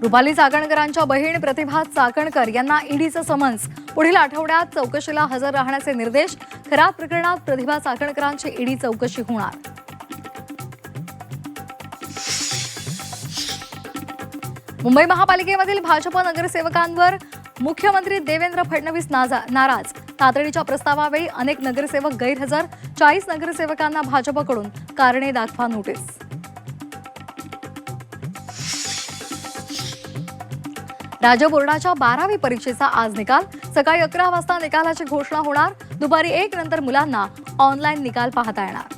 रुपाली चाकणकरांच्या बहीण प्रतिभा चाकणकर यांना ईडीचं समन्स. पुढील आठवड्यात चौकशीला हजर राहण्याचे निर्देश. खराब प्रकरणात प्रतिभा चाकणकरांची ईडी चौकशी होणार. मुंबई महापालिकेमधील भाजप नगरसेवकांवर मुख्यमंत्री देवेंद्र फडणवीस नाराज. तातडीच्या प्रस्तावावेळी अनेक नगरसेवक गैरहजर. 40 नगरसेवकांना भाजपकडून कारणे दाखवा नोटीस. राज्य बोर्डाच्या 12वी परीक्षेचा आज निकाल. सकाळी 11 वाजता निकालाची घोषणा होणार. दुपारी 1 नंतर मुलांना ऑनलाईन निकाल पाहता येणार.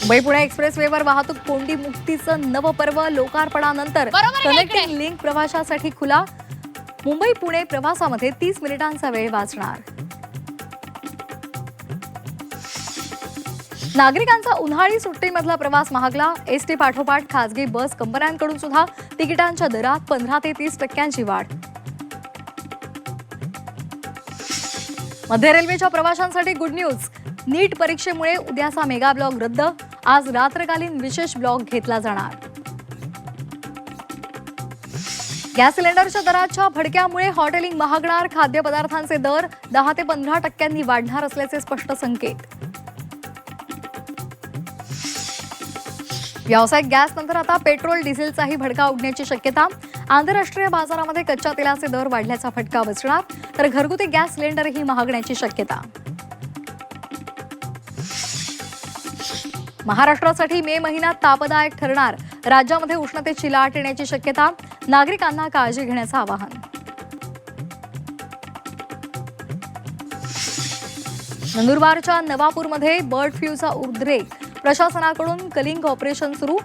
मुंबई पुणे एक्सप्रेसवेवर वाहतूक कोंडी मुक्तीचं नवपर्व. लोकार्पणानंतर कनेक्टिंग लिंक प्रवाशासाठी खुला. मुंबई पुणे प्रवासामध्ये 30 मिनिटांचा वेळ वाचणार. नागरिकांचा उन्हाळी सुट्टीमधला प्रवास महागला. एसटी पाठोपाठ खासगी बस कंपन्यांकडून सुद्धा तिकिटांच्या दरात 15 ते 30% वाढ. मध्य रेल्वेच्या प्रवाशांसाठी गुड न्यूज. नीट परीक्षेमुळे उद्याचा मेगा ब्लॉक रद्द. आज रात्रकालीन विशेष ब्लॉक घेतला जाणार. गॅस सिलेंडरच्या दराच्या भडक्यामुळे हॉटेलिंग महागणार. खाद्यपदार्थांचे दर 10 ते 15% वाढणार असल्याचे स्पष्ट संकेत. व्यावसायिक गॅस नंतर आता पेट्रोल डिझेलचाही भडका उडण्याची शक्यता. आंतरराष्ट्रीय बाजारामध्ये कच्च्या तेलाचे दर वाढल्याचा फटका बसणार. तर घरगुती गॅस सिलेंडरही महागण्याची शक्यता. महाराष्ट्रासाठी मे महिन्यात तापदायक ठरणार. राज्यामध्ये उष्णतेची लाट येण्याची शक्यता. नागरिकांना काळजी घेण्याचं आवाहन. नंदुरबारच्या नवापूरमध्ये बर्ड फ्लूचा उद्रेक. प्रशासनाकडून कलिंग ऑपरेशन सुरू.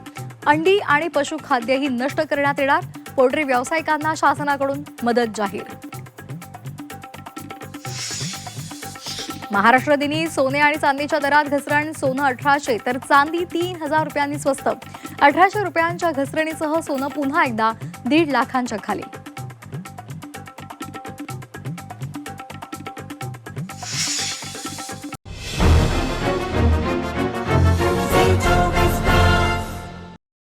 अंडी आणि पशुखाद्यही नष्ट करण्यात येणार. पोल्ट्री व्यावसायिकांना शासनाकडून मदत जाहीर. महाराष्ट्र दिनी सोने आणि चांदीच्या दरात घसरण. सोनं 1800 तर चांदी 3000 रुपयांनी स्वस्त. 1800 रुपयांच्या घसरणीसह सोनं पुन्हा एकदा 1.5 लाखांच्या खाली.